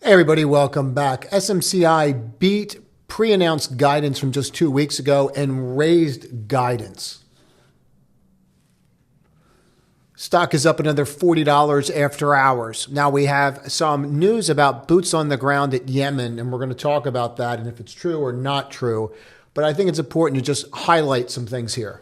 Hey everybody, welcome back. SMCI beat pre-announced guidance from just 2 weeks ago and raised guidance. Stock is up another $40 after hours. Now we have some news about boots on the ground at Yemen, and we're going to talk about that and if it's true or not true. But I think it's important to just highlight some things here.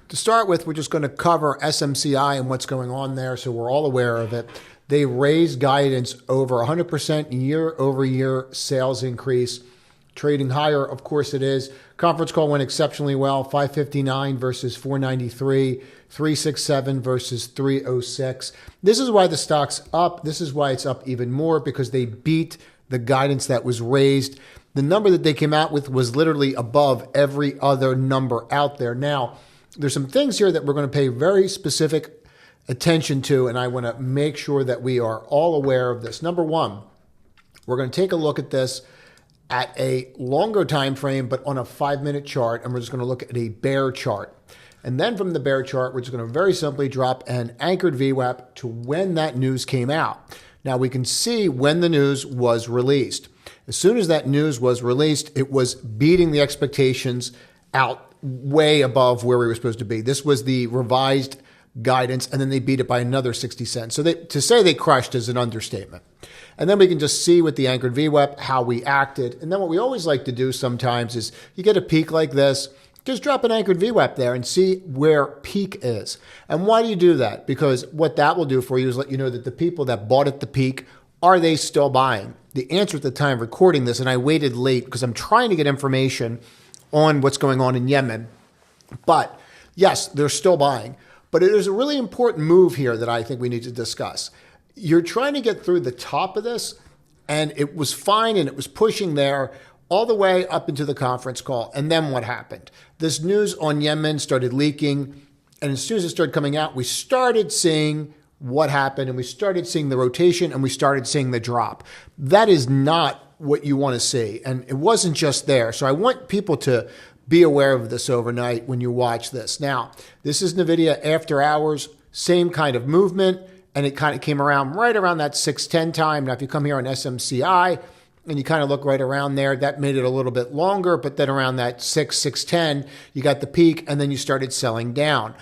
To start with, we're just going to cover SMCI and what's going on there so we're all aware of it. They raised guidance over 100% year-over-year sales increase. Trading higher, of course it is. Conference call went exceptionally well, 559 versus 493, 367 versus 306. This is why the stock's up. This is why it's up even more, because they beat the guidance that was raised. The number that they came out with was literally above every other number out there. Now, there's some things here that we're going to pay very specific attention to, and I want to make sure that we are all aware of this. Number one, we're going to take a look at this at a longer time frame, but on a 5-minute chart, and we're just going to look at a bear chart. And then from the bear chart, we're just going to very simply drop an anchored VWAP to when that news came out. Now we can see when the news was released. As soon as that news was released, it was beating the expectations out way above where we were supposed to be. This was the revised guidance, and then they beat it by another 60 cents. So to say they crushed is an understatement. And then we can just see with the anchored VWAP how we acted. And then what we always like to do sometimes is you get a peak like this, just drop an anchored VWAP there and see where peak is. And why do you do that? Because what that will do for you is let you know that the people that bought at the peak, are they still buying? The answer at the time of recording this, and I waited late because I'm trying to get information on what's going on in Yemen. But yes, they're still buying. But it is a really important move here that I think we need to discuss. You're trying to get through the top of this, and it was fine, and it was pushing there all the way up into the conference call. And then what happened? This news on Yemen started leaking, and as soon as it started coming out, we started seeing what happened, and we started seeing the rotation, and we started seeing the drop. That is not what you want to see. And it wasn't just there. So I want people to be aware of this overnight when you watch this. Now, this is NVIDIA after hours, same kind of movement, and it kind of came around right around that 610 time. Now, if you come here on SMCI and you kind of look right around there, that made it a little bit longer, but then around that 610, you got the peak, and then you started selling down.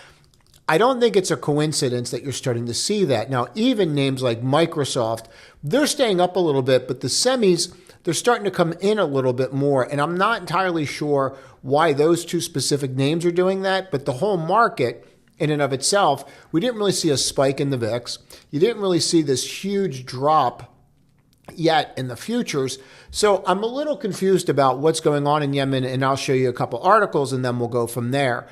I don't think it's a coincidence that you're starting to see that. Now, even names like Microsoft, they're staying up a little bit, but the semis, they're starting to come in a little bit more. And I'm not entirely sure why those two specific names are doing that, but the whole market in and of itself, we didn't really see a spike in the VIX. You didn't really see this huge drop yet in the futures. So I'm a little confused about what's going on in Yemen, and I'll show you a couple articles and then we'll go from there.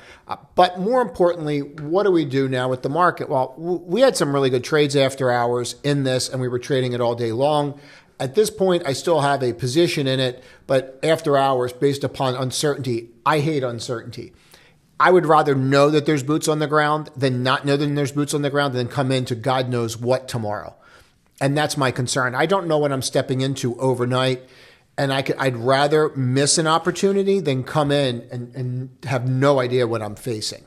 But more importantly, what do we do now with the market? Well, we had some really good trades after hours in this, and we were trading it all day long. At this point, I still have a position in it, but after hours, based upon uncertainty, I hate uncertainty. I would rather know that there's boots on the ground than not know that there's boots on the ground and then come into God knows what tomorrow. And that's my concern. I don't know what I'm stepping into overnight, and I'd rather miss an opportunity than come in and have no idea what I'm facing.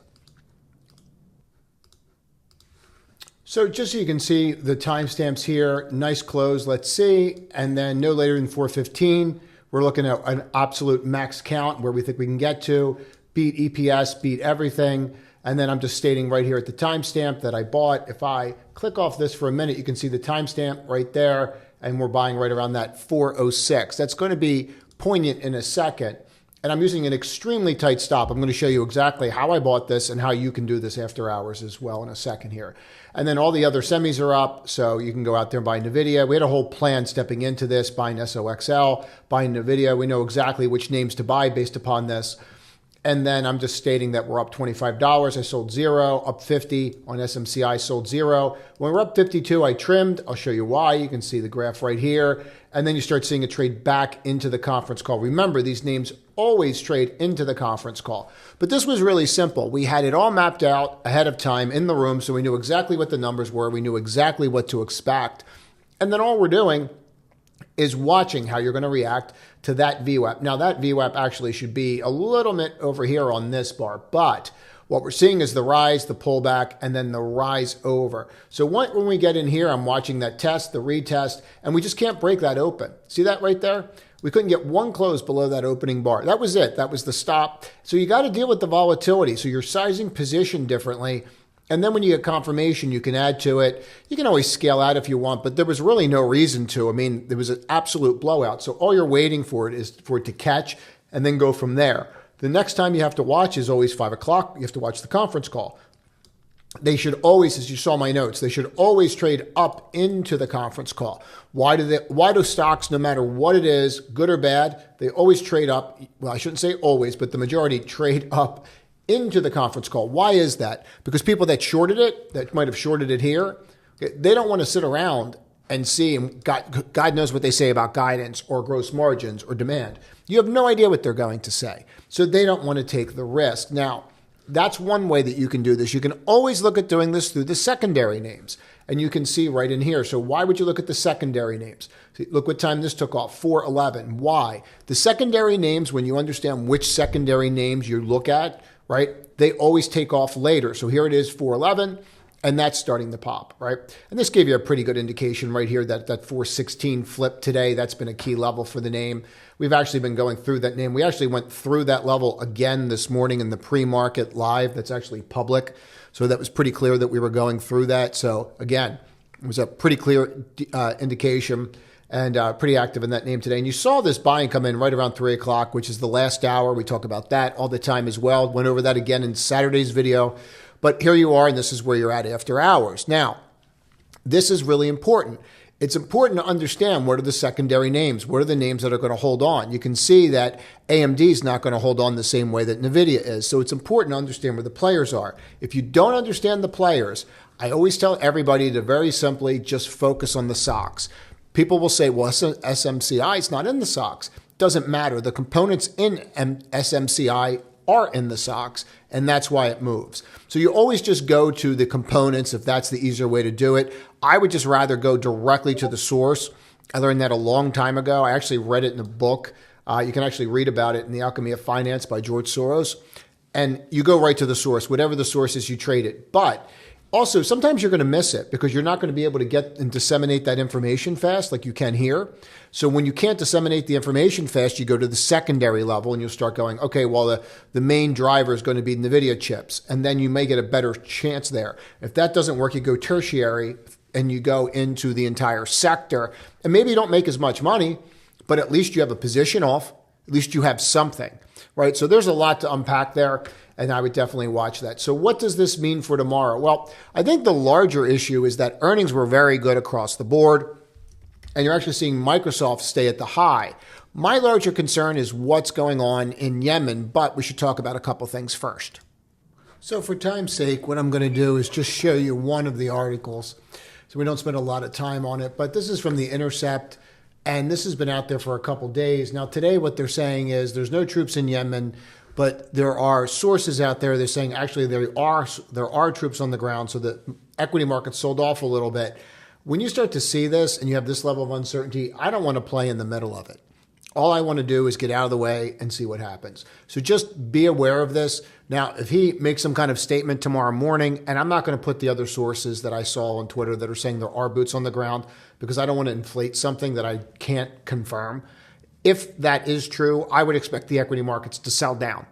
So just so you can see the timestamps here, nice close, let's see, and then no later than 4:15, we're looking at an absolute max count where we think we can get to, beat EPS, beat everything. And then I'm just stating right here at the timestamp that I bought. If I click off this for a minute, you can see the timestamp right there, and we're buying right around that 406. That's going to be poignant in a second. And I'm using an extremely tight stop. I'm going to show you exactly how I bought this and how you can do this after hours as well in a second here. And then all the other semis are up, so you can go out there and buy NVIDIA. We had a whole plan stepping into this, buying SOXL, buying NVIDIA. We know exactly which names to buy based upon this. And then I'm just stating that we're up $25. I sold 0, up 50 on SMCI, sold 0. When we're up 52, I trimmed. I'll show you why. You can see the graph right here. And then you start seeing a trade back into the conference call. Remember, these names always trade into the conference call. But this was really simple. We had it all mapped out ahead of time in the room, so we knew exactly what the numbers were. We knew exactly what to expect. And then all we're doing is watching how you're going to react to that VWAP. Now, that VWAP actually should be a little bit over here on this bar, but what we're seeing is the rise, the pullback, and then the rise over. So when we get in here, I'm watching that test, the retest, and we just can't break that open. See that right there? We couldn't get one close below that opening bar. That was it. That was the stop. So you got to deal with the volatility. So you're sizing position differently. And then when you get confirmation, you can add to it. You can always scale out if you want, but there was really no reason to. I mean, there was an absolute blowout. So all you're waiting for it is for it to catch and then go from there. The next time you have to watch is always 5 o'clock. You have to watch the conference call. They should always, as you saw my notes, they should always trade up into the conference call. Why do stocks, no matter what it is, good or bad, they always trade up? Well, I shouldn't say always, but the majority trade up into the conference call. Why is that? Because people that shorted it, that might have shorted it here, they don't want to sit around and see, and God knows what they say about guidance or gross margins or demand. You have no idea what they're going to say. So they don't want to take the risk. Now, that's one way that you can do this. You can always look at doing this through the secondary names. And you can see right in here. So why would you look at the secondary names? See, look what time this took off, 4:11. Why? The secondary names, when you understand which secondary names you look at, right, they always take off later. So here it is, 4:11. And that's starting to pop, right? And this gave you a pretty good indication right here that 416 flip today. That's been a key level for the name. We've actually been going through that name. We actually went through that level again this morning in the pre-market live. That's actually public. So that was pretty clear that we were going through that. So again, it was a pretty clear indication and pretty active in that name today. And you saw this buying come in right around 3 o'clock, which is the last hour. We talk about that all the time as well. Went over that again in Saturday's video. But here you are, and this is where you're at after hours. Now, this is really important. It's important to understand what are the secondary names. What are the names that are going to hold on? You can see that AMD is not going to hold on the same way that NVIDIA is. So it's important to understand where the players are. If you don't understand the players, I always tell everybody to very simply just focus on the SOX. People will say, well, SMCI is not in the SOX. Doesn't matter. The components in SMCI are in the SOX, and that's why it moves. So you always just go to the components if that's the easier way to do it. I would just rather go directly to the source. I learned that a long time ago. I actually read it in a book. You can actually read about it in The Alchemy of Finance by George Soros. And you go right to the source. Whatever the source is, you trade it. But also, sometimes you're going to miss it because you're not going to be able to get and disseminate that information fast like you can here. So when you can't disseminate the information fast, you go to the secondary level and you'll start going, okay, well, the main driver is going to be NVIDIA chips. And then you may get a better chance there. If that doesn't work, you go tertiary and you go into the entire sector. And maybe you don't make as much money, but at least you have a position off. At least you have something, right? So there's a lot to unpack there. And I would definitely watch that. So what does this mean for tomorrow? Well, I think the larger issue is that earnings were very good across the board. And you're actually seeing Microsoft stay at the high. My larger concern is what's going on in Yemen, but we should talk about a couple things first. So for time's sake, what I'm going to do is just show you one of the articles. So we don't spend a lot of time on it, but this is from The Intercept. And this has been out there for a couple days. Now today what they're saying is there's no troops in Yemen, but there are sources out there. They're saying actually there are troops on the ground, so the equity market sold off a little bit. When you start to see this and you have this level of uncertainty, I don't want to play in the middle of it. All I want to do is get out of the way and see what happens. So just be aware of this. Now, if he makes some kind of statement tomorrow morning, and I'm not going to put the other sources that I saw on Twitter that are saying there are boots on the ground because I don't want to inflate something that I can't confirm. If that is true, I would expect the equity markets to sell down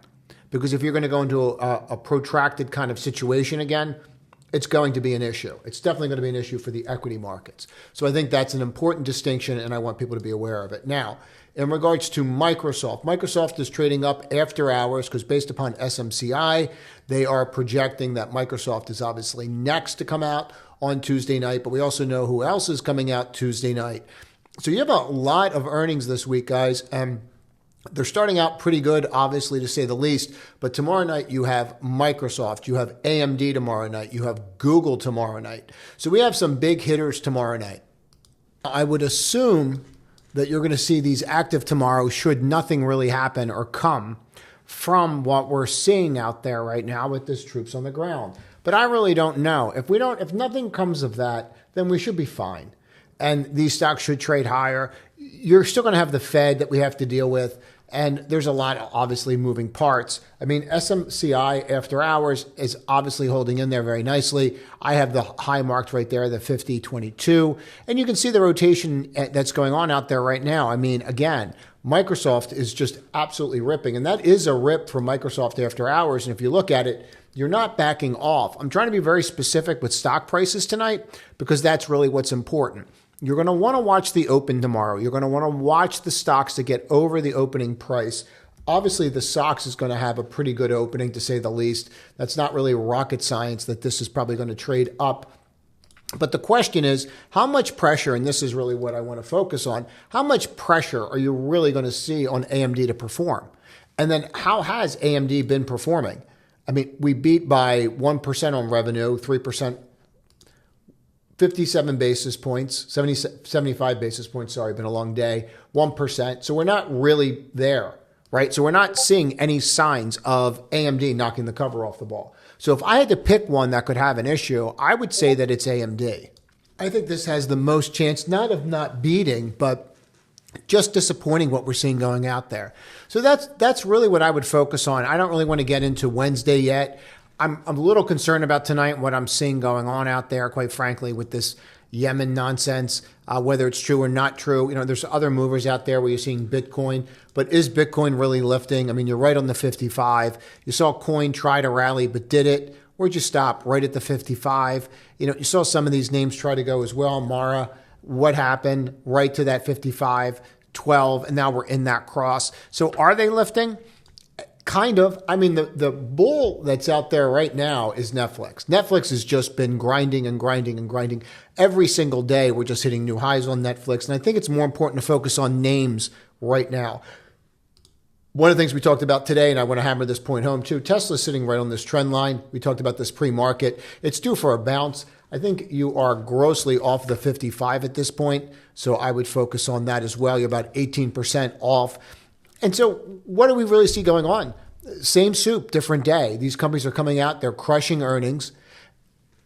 because if you're going to go into a protracted kind of situation again, it's going to be an issue. It's definitely going to be an issue for the equity markets. So I think that's an important distinction, and I want people to be aware of it. Now, in regards to Microsoft, Microsoft is trading up after hours because based upon SMCI, they are projecting that Microsoft is obviously next to come out on Tuesday night, but we also know who else is coming out Tuesday night. So you have a lot of earnings this week, guys, and they're starting out pretty good, obviously, to say the least. But tomorrow night, you have Microsoft, you have AMD tomorrow night, you have Google tomorrow night. So we have some big hitters tomorrow night. I would assume that you're going to see these active tomorrow should nothing really happen or come from what we're seeing out there right now with this troops on the ground. But I really don't know. If nothing comes of that, then we should be fine. And these stocks should trade higher. you're still going to have the Fed that we have to deal with. And there's a lot of obviously moving parts. I mean, SMCI after hours is obviously holding in there very nicely. I have the high marked right there, the 50.22. And you can see the rotation that's going on out there right now. I mean, again, Microsoft is just absolutely ripping. And that is a rip for Microsoft after hours. And if you look at it, you're not backing off. I'm trying to be very specific with stock prices tonight because that's really what's important. You're going to want to watch the open tomorrow. You're going to want to watch the stocks to get over the opening price. Obviously, the SOX is going to have a pretty good opening, to say the least. That's not really rocket science that this is probably going to trade up. But the question is, how much pressure, and this is really what I want to focus on, how much pressure are you really going to see on AMD to perform? And then how has AMD been performing? I mean, we beat by 1% on revenue, 3%. 57 basis points, 75 basis points, sorry, been a long day, 1%. So we're not really there, right? So we're not seeing any signs of AMD knocking the cover off the ball. So if I had to pick one that could have an issue, I would say that it's AMD. I think this has the most chance, not of not beating, but just disappointing what we're seeing going out there. So that's really what I would focus on. I don't really want to get into Wednesday yet. I'm a little concerned about tonight, what I'm seeing going on out there, quite frankly, with this Yemen nonsense, whether it's true or not true. You know, there's other movers out there where you're seeing Bitcoin, but is Bitcoin really lifting? I mean, you're right on the 55. You saw coin try to rally, but did it? Where'd you stop? Right at the 55. You know, you saw some of these names try to go as well. Mara, what happened? Right to that 55, 12, and now we're in that cross. So are they lifting? Kind of. I mean, the bull that's out there right now is Netflix. Netflix has just been grinding and grinding and grinding. Every single day, we're just hitting new highs on Netflix. And I think it's more important to focus on names right now. One of the things we talked about today, and I want to hammer this point home too, Tesla's sitting right on this trend line. We talked about this pre-market. It's due for a bounce. I think you are grossly off the 55 at this point. So I would focus on that as well. You're about 18% off. And so what do we really see going on? Same soup, different day. These companies are coming out, they're crushing earnings.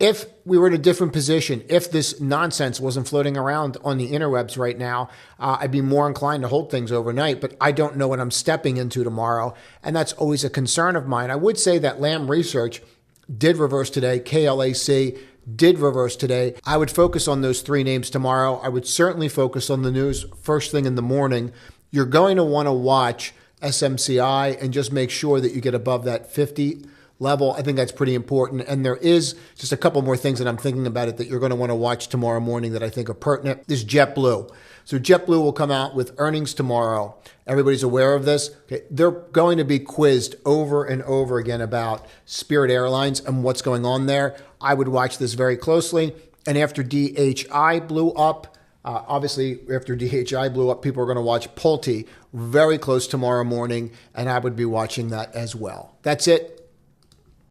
If we were in a different position, if this nonsense wasn't floating around on the interwebs right now, I'd be more inclined to hold things overnight, but I don't know what I'm stepping into tomorrow. And that's always a concern of mine. I would say that Lam Research did reverse today. KLAC did reverse today. I would focus on those three names tomorrow. I would certainly focus on the news first thing in the morning. You're going to want to watch SMCI and just make sure that you get above that 50 level. I think that's pretty important. And there is just a couple more things that I'm thinking about it that you're going to want to watch tomorrow morning that I think are pertinent. This JetBlue. So JetBlue will come out with earnings tomorrow. Everybody's aware of this. Okay. They're going to be quizzed over and over again about Spirit Airlines and what's going on there. I would watch this very closely. And after DHI blew up, obviously, after DHI blew up, people are going to watch Pulte very close tomorrow morning, and I would be watching that as well. That's it.